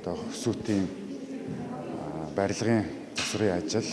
одоо хөсөөтийн барилгын засварын ажил,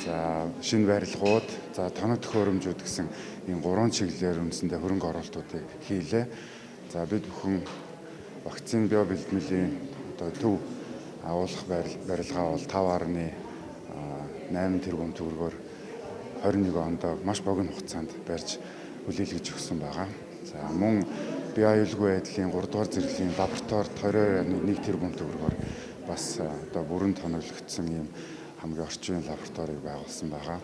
за шинэ барилгууд, за тоног төхөөрөмжүүд гэсэн ийм 3 чиглэлээр үндсэндээ хөрөнгө оруулалтуудыг хийлээ. За бид бүхэн вакцины био бэлтгэлийн одоо төв агуулгах барилгаа бол 5.8 тэрбум төгрөгөөр 21 онд маш богино хугацаанд барьж хүлээлгэж өгсөн байгаа. За мөн бие аюулгүй байдлын 3 дугаар зэрэглэлийн лабораторид 2.1 тэрбум төгрөгөөр бас одоо бүрэн тоноглогдсон ийм хамгийн орчин үеийн лабораторийг байгуулсан байгаа.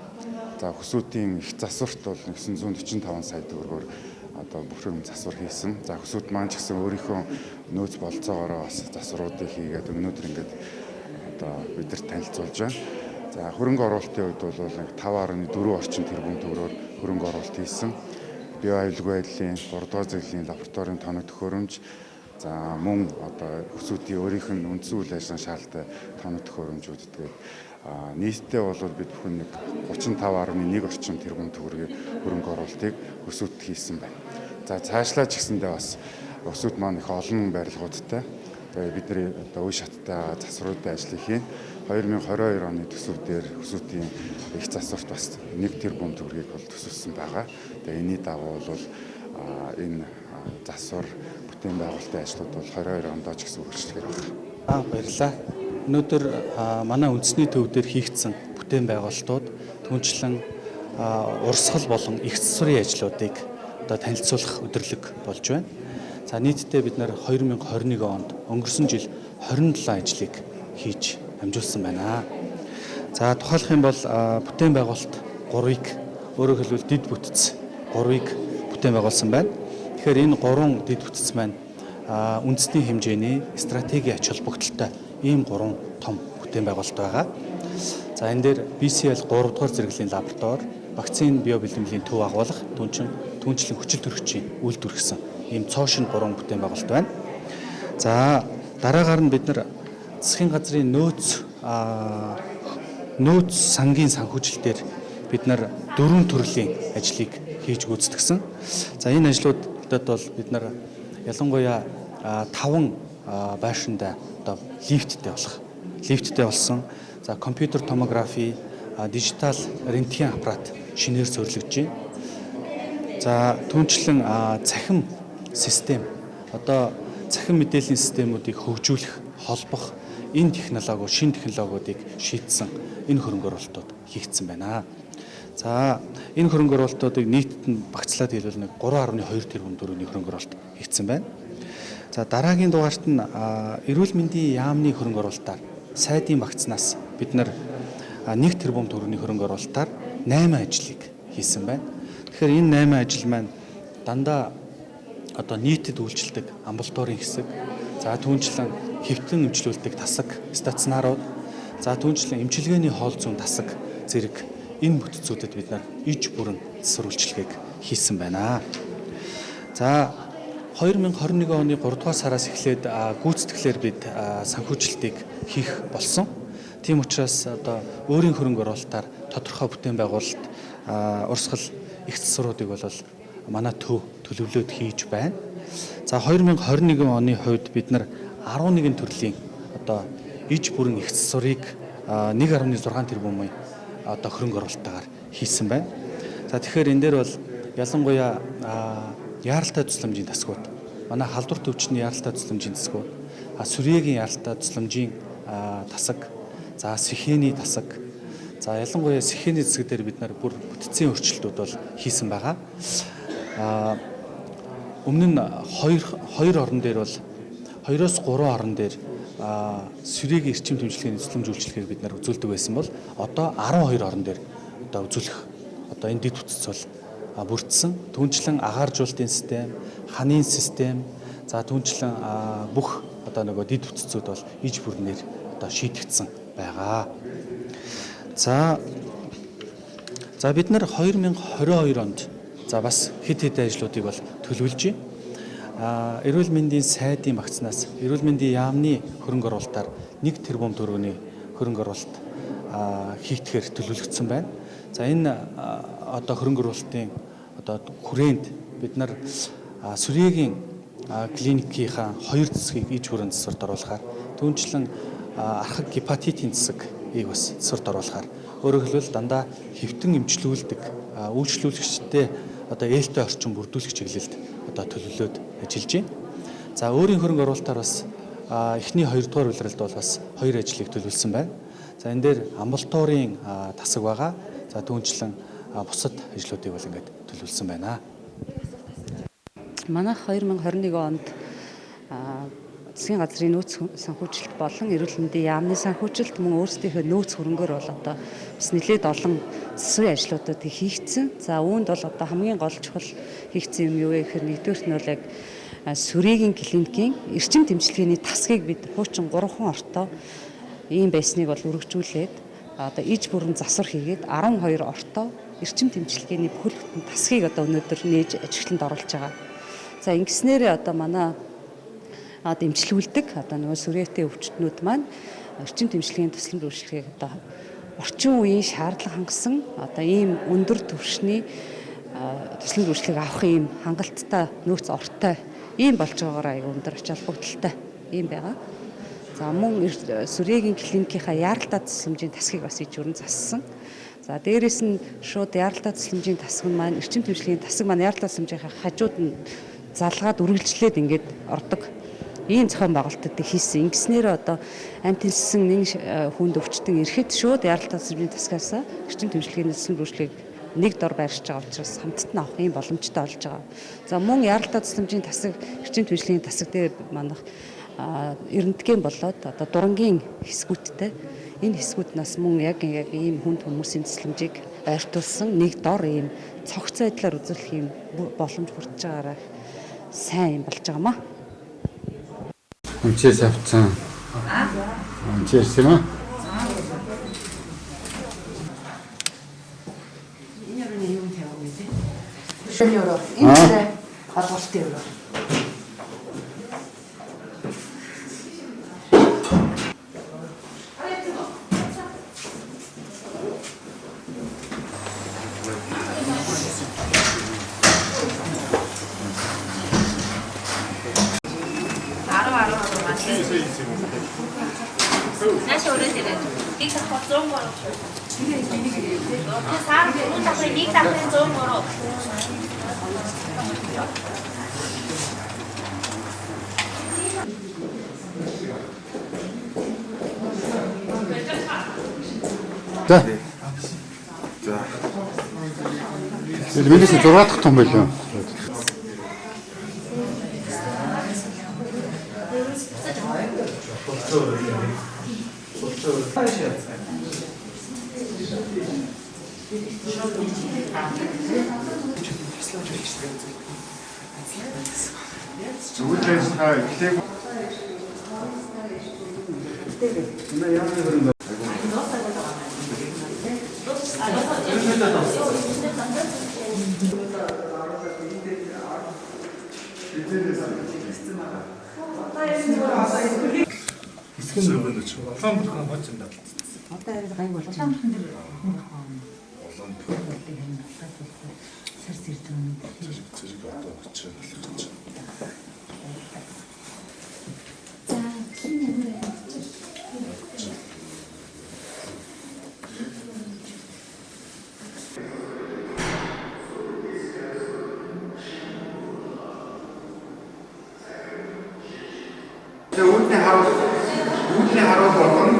За хөсөөтийн их засварт бол 945 сая төгрөгөөр одоо бүрэн засвар хийсэн. За хөсөөт маань ч гэсэн өөрийнхөө нөөц болцоогоороо бас засваруудыг хийгээд өнөөдөр ингээд одоо бидэрт танилцуулж байна. За хөрөнгө оруулалтын хувьд бол 5.4 орчим тэрбум төгрөгөөр хөрөнгө оруулалт хийсэн. Бие аюулгүй байдлын 3 дугаар зэрэглэлийн лабораторийн тоног төхөөрөмж, за мөн одоо хөсөөтийн өөрийнх нь үндсэн үйл ажиллагааны шаардлагатай тоног төхөөрөмжүүд тэгээд нийтдээ бол бид бүхэн 35.1 орчим тэрбум төгрөгийн хөрөнгө оруулалтыг хөсөөт хийсэн байна. За цаашлаа ч гэсэндээ бас хөсөөт маань их олон барилгуудтай бидний одоо үе шаттай засваруудын ажлыг хийн. 2022 оны төсөвдөр хөсөөтийн их засварт бас 1 тэрбум төгрөгийг бол төсөвсөн байгаа. Тэгээ энэний дагуу бол энэ засвар бүтээн байгуулалтын ажлууд бол 22 онд ч гэсэн үргэлжлэхээр байна. Баярлалаа. Өнөөдөр манай үндэсний төв дээр хийгдсэн бүтээн байгуулалтууд түнчлэн урсгал болон их засварын ажлуудыг одоо танилцуулах өдөрлөг болж байна. За нийтдээ бид нэр 2021 онд өнгөрсөн жил 27 ажлыг хийж амжуулсан байна. За тухайлах юм бол бүтээн байгуулалт 3-ыг өөрөөр хэлбэл дид бүтц 3-ыг бүтээн байгуулсан байна. Тэгэхээр энэ 3 дид бүтц маань үндэсний хэмжээний стратеги ач холбогдолтой ийм 3 том бүтээн байгуулалт байгаа. За энэ дээр BCL 3 дугаар зэрэглэлийн лаборатори, вакцины био бэлтгэлийн төв агуулгах, түнчлэн хүчил төрөгчийн үйлдвэр гэсэн ийм цоошин 3 бүтээн байгуулалт байна. За дараагаар нь бид нар засгийн газрын нөөц сангийн санхүүжилтээр бид нар 4 төрлийн ажлыг хийж гүйцэтгсэн. За энэ ажлуудад бол бид нар ялангуяа 5 байшинтай одоо лифттэй болсон. За компьютер томографи, дижитал рентген аппарат шинээр суурилгаж байна. За түнчлэн цахим систем одоо цахим мэдээллийн системүүдийг хөгжүүлэх, холбох энэ шинэ технологиудыг шийдсэн энэ хөрөнгө оруулалтууд хийгдсэн байна. За энэ хөрөнгө оруулалтуудыг нийтэд нь багцлаад хэлбэл 3.2 тэрбум төгрөгийн хөрөнгө оруулалт хийгдсэн байна. За дараагийн дугаарт нь эрүүл мэндийн яамны хөрөнгө оруулалтаар сайдын вакцинаас бид нар 1 тэрбум төгрөгийн хөрөнгө оруулалтаар 8 ажлыг хийсэн байна. Тэгэхээр энэ 8 ажил маань дандаа одоо нийтэд үйлчилдэг амбулаторийн хэсэг, за түнчлэн хэвтэн эмчилүүлдэг тасаг, стационарууд, за түнчлэн эмчилгээний хоол зүүн тасаг зэрэг энэ бүтцүүдэд бид нар иж бүрэн засвар үйлчилгээг хийсэн байна. За 2021 оны 3 дугаар сараас эхлээд гүйцэтгэлээр бид санхүүжилтийг хийх болсон. Тийм учраас одоо өөрийн хөрөнгө оруулалтаар тодорхой бүтээн байгуулалт, урсгал их засваруудыг бол манай төв төлөвлөөд хийж байна. За 2021 оны хувьд бид нар 11 төрлийн одоо иж бүрэн их засварыг 1.6 тэрбумын одоо хөрөнгө оруулалтаар хийсэн байна. За тэгэхээр энэ дээр бол ялангуяа яаралтай тусламжийн тасгууд, манай халдвар төвчний яаралтай тусламжийн тасгууд, сүрьегийн яаралтай тусламжийн тасаг, за сэхээний тасаг, за ялангуяа сэхээний засаг дээр бид нар бүр бүтцийн өөрчлөлтүүд бол хийсэн байгаа. Өмнө нь 2 орон дээр бол 2-3 орон дээр сүрьегийн эрчим тэмцлэгийн тусламж үйлчилгээг бид нар үзүүлдэг байсан бол одоо 12 орон дээр одоо үзүүлэх одоо энэ дэд бүтц бол бүрдсэн. Түнчлэн агааржуулалтын систем, ханийн систем, за түнчлэн бүх одоо нөгөө дэд бүтцүүд бол иж бүрнээр одоо шийдэгдсэн байгаа. За бид нар 2022 онд за бас хэд ажлуудыг бол төлөвлөж байна. Эрүүл мэндийн сайдын вакцинаас эрүүл мэндийн яамны хөрөнгө оруулалтаар 1 тэрбум төгрөгийн хөрөнгө оруулалт хийгдэхээр төлөвлөгдсөн байна. За энэ одоо хөрөнгө оруулалтын одоо хүрээнд бид нар сүрьегийн клиникийнхаа 2 засгийг иж бүрэн засварт оруулахаар түүнчлэн архаг гепатитын засгийг бас засварт оруулахаар өөрөөр хэлбэл дандаа хэвтэн эмчлүүлдэг үйлчлүүлэгчтэй одоо ээлтэй орчин бүрдүүлэх чиглэлд одоо төлөвлөд ажиллаж байна. За өөрийн хөрөнгө оруулалтаар бас эхний 2 дугаар улиралд бол бас 2 ажлыг төлөвлөсөн байна. За энэ дээр амбулаторийн тасаг байгаа. За түүнчлэн бусад ажлуудыг бол ингээд төлөвлөсөн байна. Манайх 2021 онд засгийн газрын нөөц санхүүжилт болон эрүүл мэндийн яамны санхүүжилт мөн өөрсдийнхөө нөөц хөрөнгөөр бол одоо бас нэлээд олон засварын ажлуудыг хийгдсэн. За үүнд бол одоо хамгийн гол чухал хийгдсэн юм юу вэ гэхээр нэгдүгээрт нь бол яг Сүрээгийн клиникийн эрчим тэмцлэгээний тасгийг бид хуучин 3 ортой ийм байсныг бол үргэлжлүүлээд одоо иж бүрэн засвар хийгээд 12 ортой эрчим тэмцлэгээний бүхэл бүтэн тасгийг одоо өнөөдөр нээж ажиглалтанд оруулж байгаа. За ингэснээр одоо манай дэмжлүүлдэг одоо нөгөө сүрээтэй өвчтнүүд маань эрчим тэмцлэгийн тусламж үйлчилгээг одоо орчин үеийн шаардлага хангасан одоо ийм өндөр түвшний тусламж үйлчилгээг авах ийм хангалттай нөөц ортой ийм болж байгаагаар аяга өндөр ач холбогдолтой ийм байгаа. За мөн Сүрээгийн клиникийнхаа яаралтай тусламжийн тасгийг бас иж бүрэн зассан. За дээрэс нь шууд яаралтай тусламжийн тасаг маань эрчим тэмцлэгийн тасаг маань яаралтай тусламжийнхаа хажууд нь залгаад үргэлжлээд ингээд ордог ийм зохион байгуулалтыг хийсэн. Ингэснээр одоо амт хэлсэн нэг хүнд өвчтөн ирэхэд шууд яаралтай тусламжийн тасгаас эрчим тэмцлэгийн тусламж үйлчилгээг нэг дор байршиж байгаа учраас хамтд нь авах ийм боломжтой болж байгаа. За мөн яаралтай тусламжийн тасаг эрчим тэмцлэгийн тасаг дээр манайх эрдэнэтгэн болоод одоо дурангийн хэсгүүдтэй энэ хэсгүүднээс мөн яг ийм хүнд хүмүүсийн тусламжийг ойртуулсан нэг дор ийм цогц байдлаар үзүүлэх ийм боломж бүрдэж байгаараа сайн юм болж байгаамаа. Үнчээс авцсан. Үнчээс юм аа. Энэ юу юм тавиаг үү? Энэ юу? Энэ холбоотой юу? Nasce orecchie, dica zongoro. Sa, non da quei dica zongoro. За. За. Минийс 6 дахь том байлаа. үүдний харуул болгон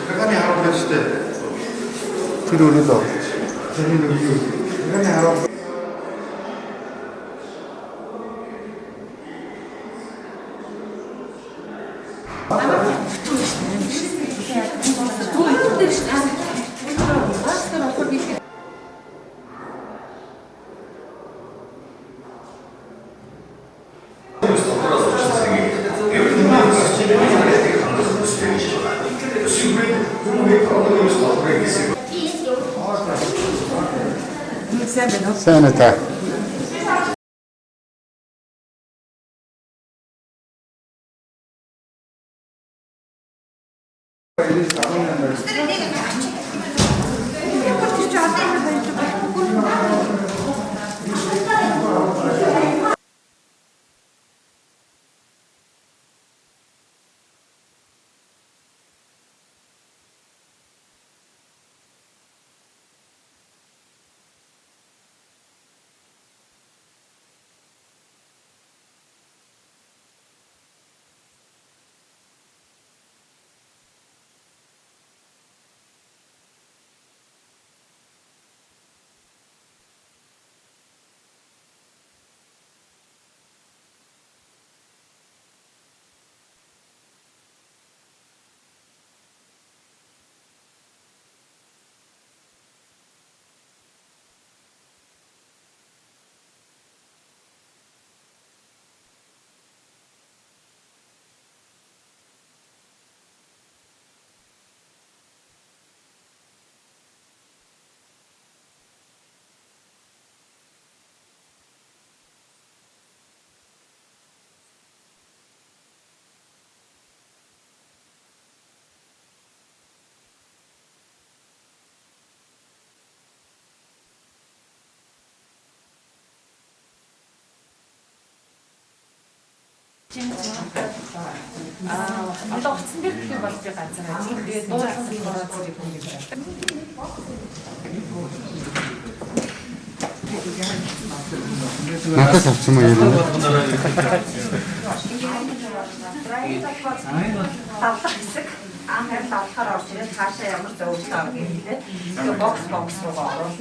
захиргааны харуул гэж штэ. Тэр өөрөдөө. Тэрний нэг юу? Захиргааны харуул Сайн уу та? Одоо утсан дээр гэх юм бол би ганцаар ажиллана. Тэгээд дуудлага болохоор зэрэг юм байна. Надад авсан маяг юм. Давлах хэсэг анхаар давлахаар орж ирээд цаашаа ямар зөвлөлт авах юм бэ? Тэгээ бокс руугаа оруулна.